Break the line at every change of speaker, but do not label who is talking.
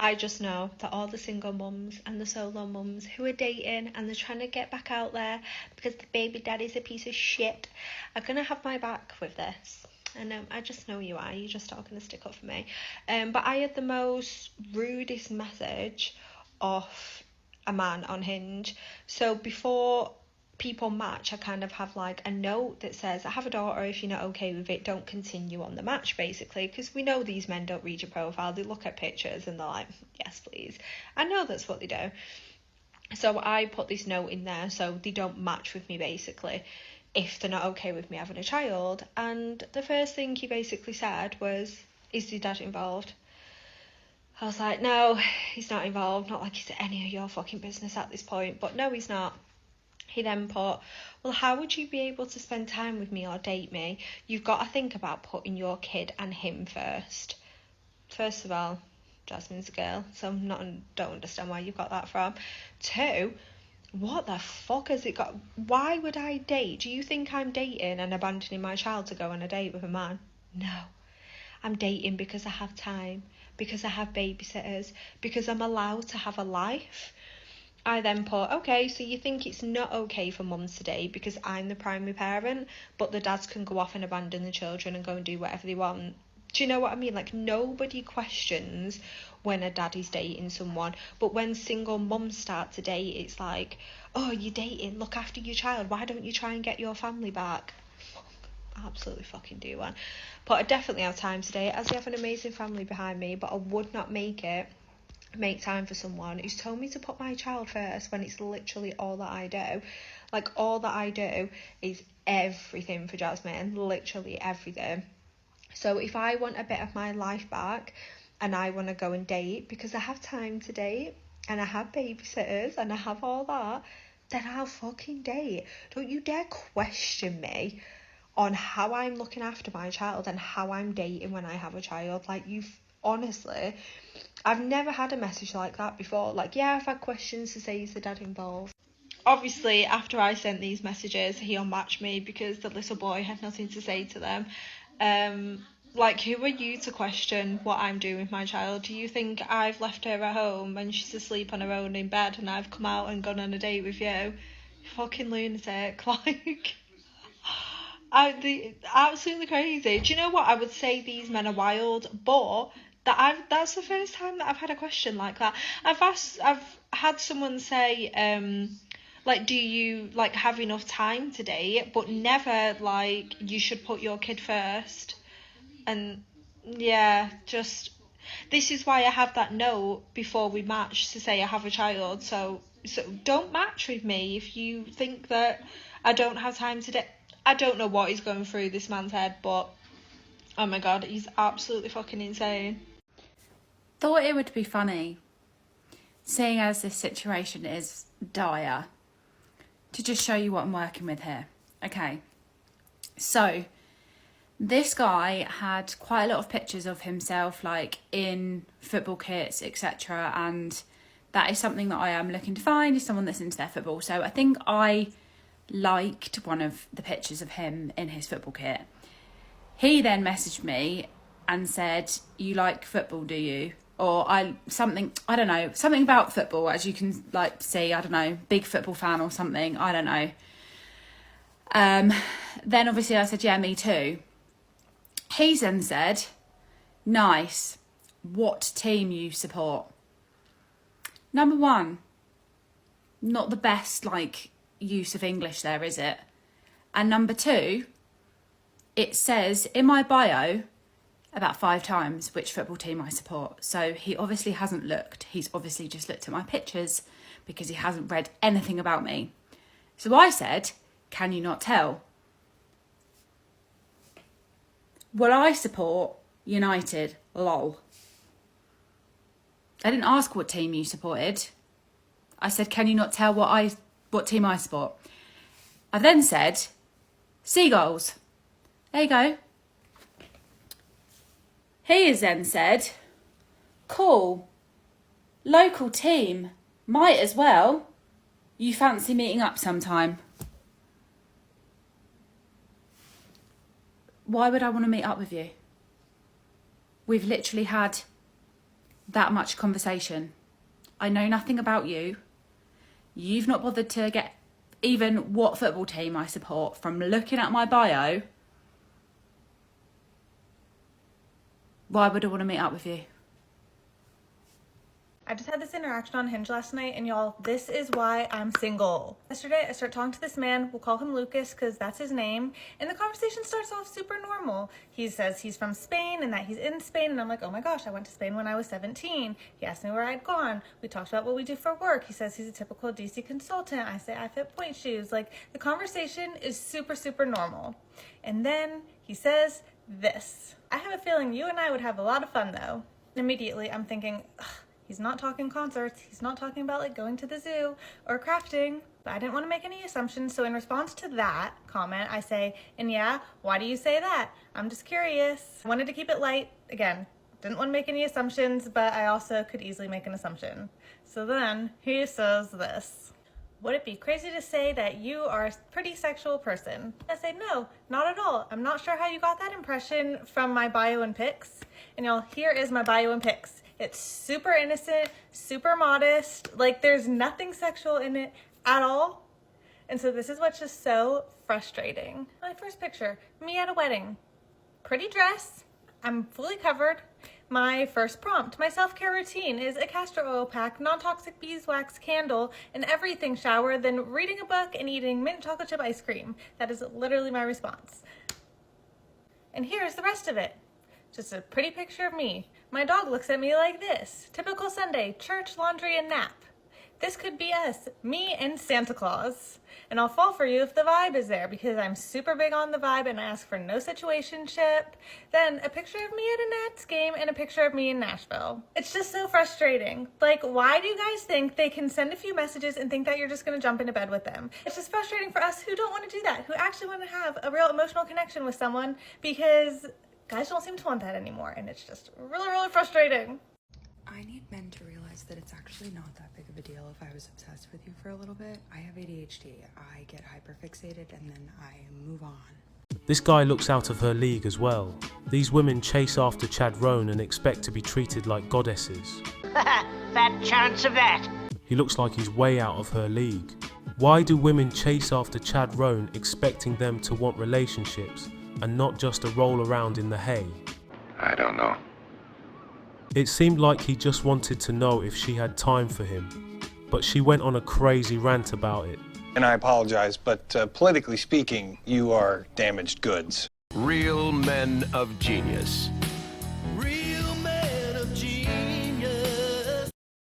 I just know that all the single mums and the solo mums who are dating and they're trying to get back out there because the baby daddy's a piece of shit are going to have my back with this. And I just know you are. You're just not going to stick up for me. But I had the most rudest message off a man on Hinge. So before people match, I kind of have like a note that says, I have a daughter, if you're not okay with it, don't continue on the match, basically, because we know these men don't read your profile. They look at pictures and they're like, yes please. I know that's what they do. So I put this note in there so they don't match with me, basically, if they're not okay with me having a child. And the first thing he basically said was, is your dad involved? I was like, no, he's not involved. Not like it's any of your fucking business at this point, but no, he's not. He then put, well, how would you be able to spend time with me or date me? You've got to think about putting your kid and him first. First of all, Jasmine's a girl, so don't understand where you've got that from. 2, what the fuck has it got? Why would I date? Do you think I'm dating and abandoning my child to go on a date with a man? No. I'm dating because I have time, because I have babysitters, because I'm allowed to have a life. I then put, okay, so you think it's not okay for mums to date because I'm the primary parent, but the dads can go off and abandon the children and go and do whatever they want. Do you know what I mean? Like, nobody questions when a daddy's dating someone, but when single mums start to date, it's like, oh, you're dating, look after your child, why don't you try and get your family back? Absolutely fucking do one. But I definitely have time to date, as I have an amazing family behind me, but I would not make time for someone who's told me to put my child first when it's literally all that I do. Like, all that I do is everything for Jasmine, literally everything. So if I want a bit of my life back and I want to go and date because I have time to date and I have babysitters and I have all that, then I'll fucking date. Don't you dare question me on how I'm looking after my child and how I'm dating when I have a child. Like, honestly, I've never had a message like that before. Like, yeah, I've had questions to say, is the dad involved? Obviously, after I sent these messages, he unmatched me because the little boy had nothing to say to them. Like, who are you to question what I'm doing with my child? Do you think I've left her at home and she's asleep on her own in bed and I've come out and gone on a date with you? Fucking lunatic. Like, absolutely crazy. Do you know what? I would say these men are wild, but that's the first time that I've had a question like that. I've had someone say, like, do you like have enough time to date? But never like you should put your kid first. And yeah, just this is why I have that note before we match to say I have a child. So don't match with me if you think that I don't have time to date. I don't know what is going through this man's head, but oh my god, he's absolutely fucking insane.
Thought it would be funny, seeing as this situation is dire, to just show you what I'm working with here. Okay, so this guy had quite a lot of pictures of himself, like in football kits, etc. And that is something that I am looking to find, is someone that's into their football. So I think I liked one of the pictures of him in his football kit. He then messaged me and said, you like football, do you? Or something about football, as you can like see, I don't know, big football fan or something, I don't know. Then obviously I said, yeah, me too. He then said, nice, what team you support? Number one, not the best like use of English there, is it? And number two, it says in my bio about 5 times which football team I support. So he obviously hasn't looked. He's obviously just looked at my pictures because he hasn't read anything about me. So I said, can you not tell? Well, I support United, lol. I didn't ask what team you supported. I said, can you not tell what team I support? I then said, Seagulls. There you go. He has then said, cool, local team, might as well. You fancy meeting up sometime? Why would I want to meet up with you? We've literally had that much conversation. I know nothing about you. You've not bothered to get even what football team I support from looking at my bio. Why would I want to meet up with you?
I just had this interaction on Hinge last night, and y'all, this is why I'm single. Yesterday, I start talking to this man. We'll call him Lucas because that's his name. And the conversation starts off super normal. He says he's from Spain and that he's in Spain. And I'm like, oh my gosh, I went to Spain when I was 17. He asked me where I'd gone. We talked about what we do for work. He says he's a typical DC consultant. I say I fit point shoes. Like, the conversation is super, super normal. And then he says this. I have a feeling you and I would have a lot of fun, though. Immediately, I'm thinking, ugh. He's not talking concerts. He's not talking about like going to the zoo or crafting, but I didn't want to make any assumptions. So in response to that comment, I say, and yeah, why do you say that? I'm just curious. I wanted to keep it light. Again, didn't want to make any assumptions, but I also could easily make an assumption. So then he says this. Would it be crazy to say that you are a pretty sexual person? I say, no, not at all. I'm not sure how you got that impression from my bio and pics. And y'all, here is my bio and pics. It's super innocent, super modest. Like, there's nothing sexual in it at all. And so this is what's just so frustrating. My first picture, me at a wedding. Pretty dress. I'm fully covered. My first prompt, my self-care routine is a castor oil pack, non-toxic beeswax candle, an everything shower, then reading a book and eating mint chocolate chip ice cream. That is literally my response. And here's the rest of it. Just a pretty picture of me. My dog looks at me like this. Typical Sunday, church, laundry, and nap. This could be us, me and Santa Claus. And I'll fall for you if the vibe is there because I'm super big on the vibe and I ask for no situationship. Then a picture of me at a Nats game and a picture of me in Nashville. It's just so frustrating. Like, why do you guys think they can send a few messages and think that you're just gonna jump into bed with them? It's just frustrating for us who don't want to do that, who actually want to have a real emotional connection with someone, because guys don't seem to want that anymore, and it's just really, really frustrating.
I need men to realize that it's actually not that big of a deal if I was obsessed with you for a little bit. I have ADHD. I get hyperfixated and then I move on.
This guy looks out of her league as well. These women chase after Chad Roan and expect to be treated like goddesses.
Fat chance of that.
He looks like he's way out of her league. Why do women chase after Chad Roan expecting them to want relationships and not just to roll around in the hay?
I don't know.
It seemed like he just wanted to know if she had time for him, but she went on a crazy rant about it.
And I apologize, but politically speaking, you are damaged goods.
Real men of genius.